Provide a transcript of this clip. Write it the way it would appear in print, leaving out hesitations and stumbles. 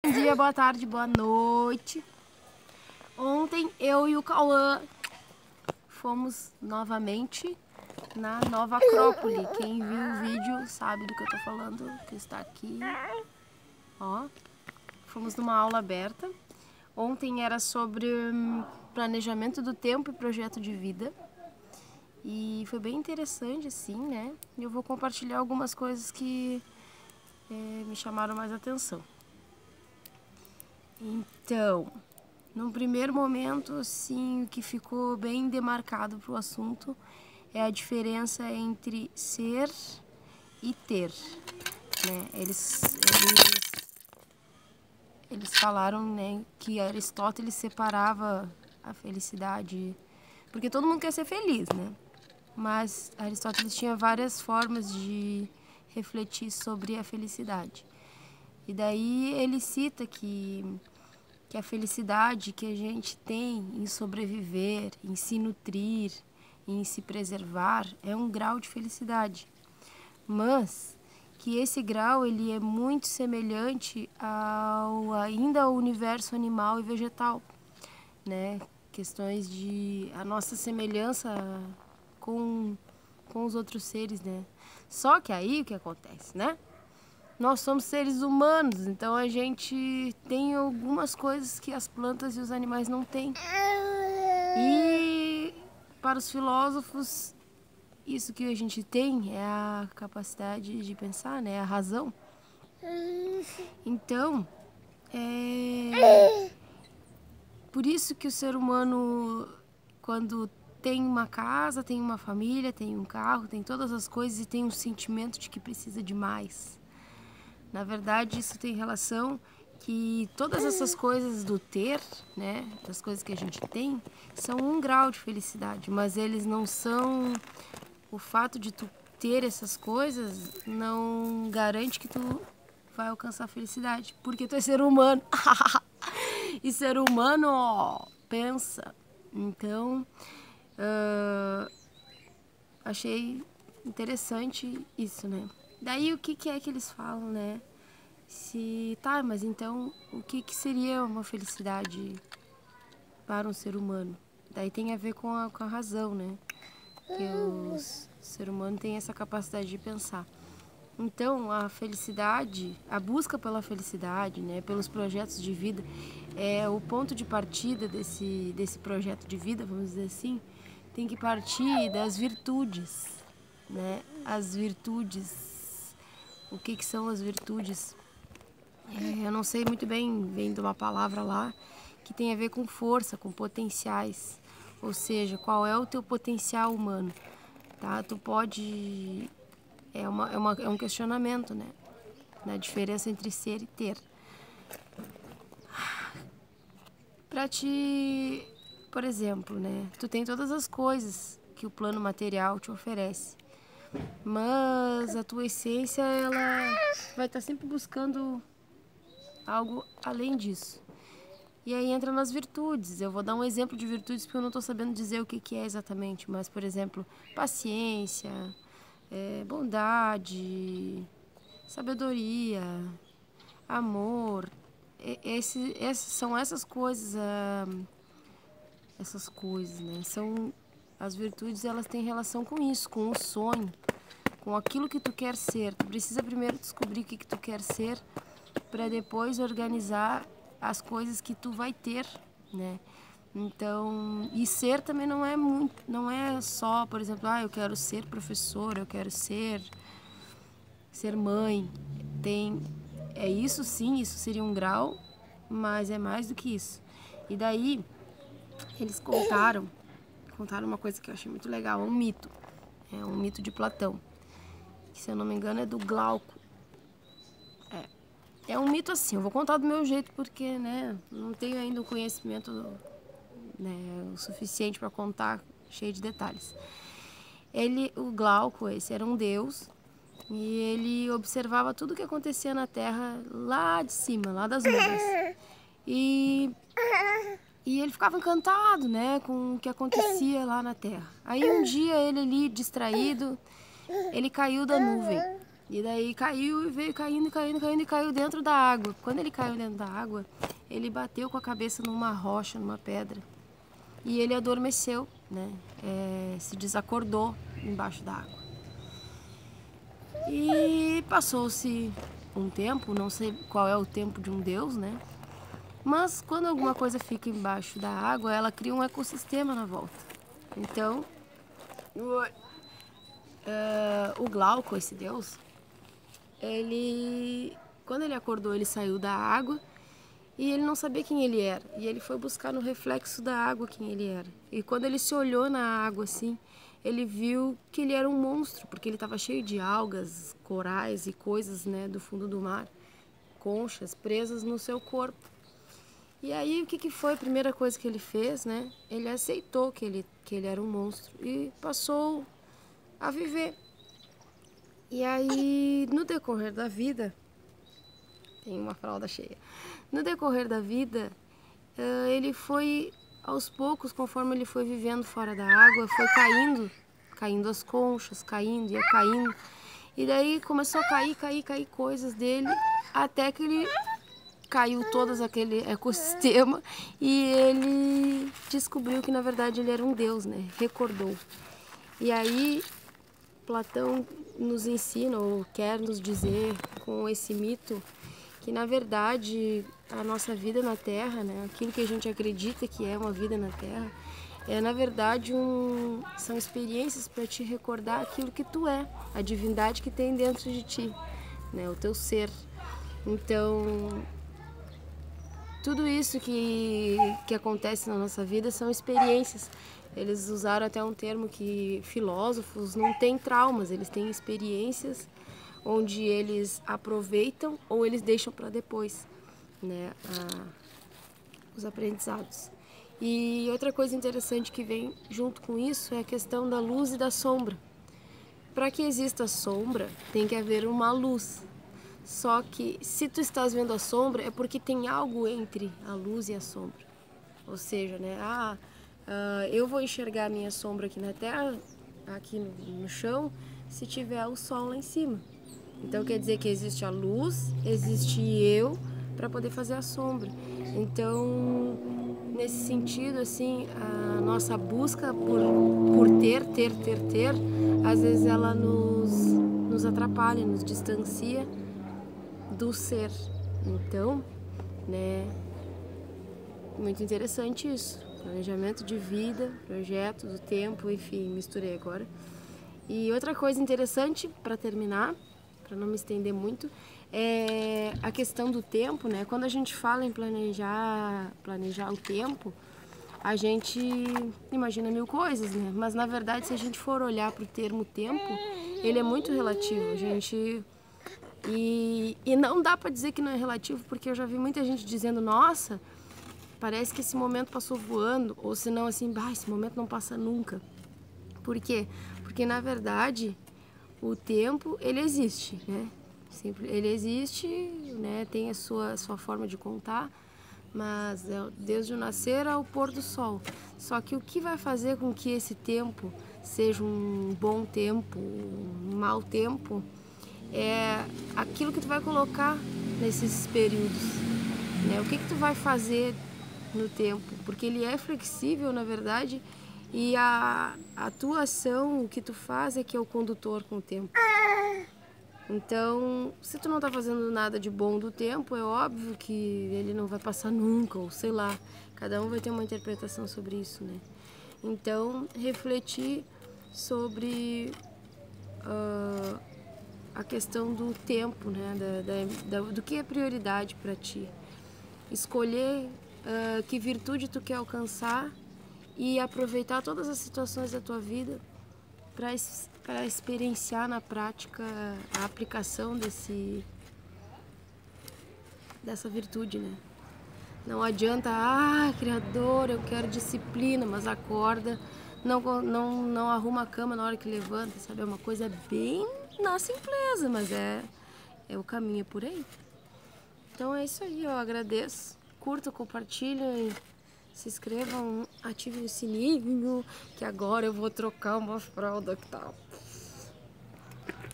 Bom dia, boa tarde, boa noite. Ontem eu e o Cauã fomos novamente na Nova Acrópole. Quem viu o vídeo sabe do que eu tô falando, que está aqui. Ó, fomos numa aula aberta. Ontem era sobre planejamento do tempo e projeto de vida. E foi bem interessante, assim, né? E eu vou compartilhar algumas coisas que me chamaram mais atenção. Então, num primeiro momento, assim, o que ficou bem demarcado para o assunto é a diferença entre ser e ter, né? Eles falaram, né, que Aristóteles separava a felicidade, porque todo mundo quer ser feliz, né? Mas Aristóteles tinha várias formas de refletir sobre a felicidade. E daí ele cita que a felicidade que a gente tem em sobreviver, em se nutrir, em se preservar, é um grau de felicidade. Mas que esse grau ele é muito semelhante ao universo animal e vegetal, né? Questões de a nossa semelhança com os outros seres, né? Só que aí o que acontece, né? Nós somos seres humanos, então a gente tem algumas coisas que as plantas e os animais não têm. E para os filósofos, isso que a gente tem é a capacidade de pensar, né? A razão. Então, por isso que o ser humano, quando tem uma casa, tem uma família, tem um carro, tem todas as coisas e tem um sentimento de que precisa de mais. Na verdade, isso tem relação que todas essas coisas do ter, né, das coisas que a gente tem, são um grau de felicidade, mas eles não são... O fato de tu ter essas coisas não garante que tu vai alcançar a felicidade, porque tu é ser humano. E ser humano, ó, pensa. Então, achei interessante isso, né? Daí o que é que eles falam, né? Tá, mas então o que seria uma felicidade para um ser humano? Daí tem a ver com a razão, né? Que o ser humano tem essa capacidade de pensar. Então a felicidade, a busca pela felicidade, né? Pelos projetos de vida, é o ponto de partida desse projeto de vida, vamos dizer assim, tem que partir das virtudes, né? As virtudes. O que são as virtudes? Eu não sei muito bem, vem de uma palavra lá que tem a ver com força, com potenciais. Ou seja, qual é o teu potencial humano, tá? Tu pode... É um questionamento, né? Na diferença entre ser e ter. Pra ti, por exemplo, né? Tu tem todas as coisas que o plano material te oferece. Mas a tua essência, ela vai estar sempre buscando algo além disso. E aí entra nas virtudes. Eu vou dar um exemplo de virtudes porque eu não estou sabendo dizer o que é exatamente. Mas, por exemplo, paciência, bondade, sabedoria, amor. São essas coisas, né? São as virtudes, elas têm relação com isso, com o sonho, com aquilo que tu quer ser. Tu precisa primeiro descobrir o que tu quer ser para depois organizar as coisas que tu vai ter, né? Então, e ser também não é só, por exemplo, eu quero ser professora, eu quero ser mãe. Isso sim, isso seria um grau, mas é mais do que isso. E daí, eles contaram uma coisa que eu achei muito legal, um mito. É um mito de Platão, que se eu não me engano é do Glauco. É um mito assim, eu vou contar do meu jeito porque, né, não tenho ainda o conhecimento, né, o suficiente para contar cheio de detalhes. O Glauco, esse era um deus, e ele observava tudo o que acontecia na Terra lá de cima, lá das nuvens. E ele ficava encantado, né, com o que acontecia lá na Terra. Aí um dia ele ali, distraído, ele caiu da nuvem. E daí caiu e veio caindo, caindo, caindo e caiu dentro da água. Quando ele caiu dentro da água, ele bateu com a cabeça numa rocha, numa pedra. E ele adormeceu, né? Se desacordou embaixo da água. E passou-se um tempo, não sei qual é o tempo de um deus, né? Mas quando alguma coisa fica embaixo da água, ela cria um ecossistema na volta. Então, o Glauco, esse deus, quando ele acordou, ele saiu da água e ele não sabia quem ele era. E ele foi buscar no reflexo da água quem ele era. E quando ele se olhou na água assim, ele viu que ele era um monstro, porque ele estava cheio de algas, corais e coisas, né, do fundo do mar, conchas presas no seu corpo. E aí o que foi a primeira coisa que ele fez, né? Ele aceitou que ele era um monstro e passou a viver. E aí, no decorrer da vida, tem uma fralda cheia. No decorrer da vida, ele foi aos poucos, conforme ele foi vivendo fora da água, foi caindo as conchas, ia caindo. E daí começou a cair coisas dele, até que ele caiu todo aquele ecossistema e ele descobriu que na verdade ele era um deus, né? Recordou. E aí Platão nos ensina ou quer nos dizer com esse mito que na verdade a nossa vida na Terra, né? Aquilo que a gente acredita que é uma vida na Terra, na verdade são experiências para te recordar aquilo que tu é, a divindade que tem dentro de ti, né? O teu ser. Então tudo isso que acontece na nossa vida são experiências. Eles usaram até um termo que filósofos não têm traumas, eles têm experiências onde eles aproveitam ou eles deixam para depois, né, os aprendizados. E outra coisa interessante que vem junto com isso é a questão da luz e da sombra. Para que exista sombra, tem que haver uma luz. Só que se tu estás vendo a sombra é porque tem algo entre a luz e a sombra. Ou seja, né, eu vou enxergar a minha sombra aqui na terra, aqui no chão, se tiver o sol lá em cima. Então quer dizer que existe a luz, existe eu para poder fazer a sombra. Então, nesse sentido, assim, a nossa busca por ter, às vezes ela nos atrapalha, nos distancia do ser. Então, né, muito interessante isso. Planejamento de vida, projeto do tempo, enfim, misturei agora. E outra coisa interessante para terminar, para não me estender muito, é a questão do tempo, né? Quando a gente fala em planejar o tempo, a gente imagina mil coisas, né? Mas na verdade, se a gente for olhar para o termo tempo, ele é muito relativo. E não dá para dizer que não é relativo, porque eu já vi muita gente dizendo, nossa, parece que esse momento passou voando, ou senão assim, esse momento não passa nunca. Por quê? Porque na verdade o tempo ele existe, né? Ele existe, né? Tem a sua forma de contar, mas desde o nascer ao pôr do sol. Só que o que vai fazer com que esse tempo seja um bom tempo, um mau tempo, é aquilo que tu vai colocar nesses períodos, né? O que tu vai fazer no tempo, porque ele é flexível, na verdade, e a tua ação, o que tu faz é que é o condutor com o tempo. Então, se tu não tá fazendo nada de bom do tempo, é óbvio que ele não vai passar nunca, ou sei lá, cada um vai ter uma interpretação sobre isso, né? Então, refletir sobre a questão do tempo, né? Do que é prioridade para ti. Escolher que virtude tu quer alcançar e aproveitar todas as situações da tua vida para experienciar na prática a aplicação dessa virtude, né? Não adianta, Criador, eu quero disciplina, mas acorda, não arruma a cama na hora que levanta, sabe? É uma coisa bem na simpleza, mas é o caminho por aí. Então é isso aí, eu agradeço. Curtam, compartilhem, se inscrevam, ativem o sininho, que agora eu vou trocar uma fralda que tá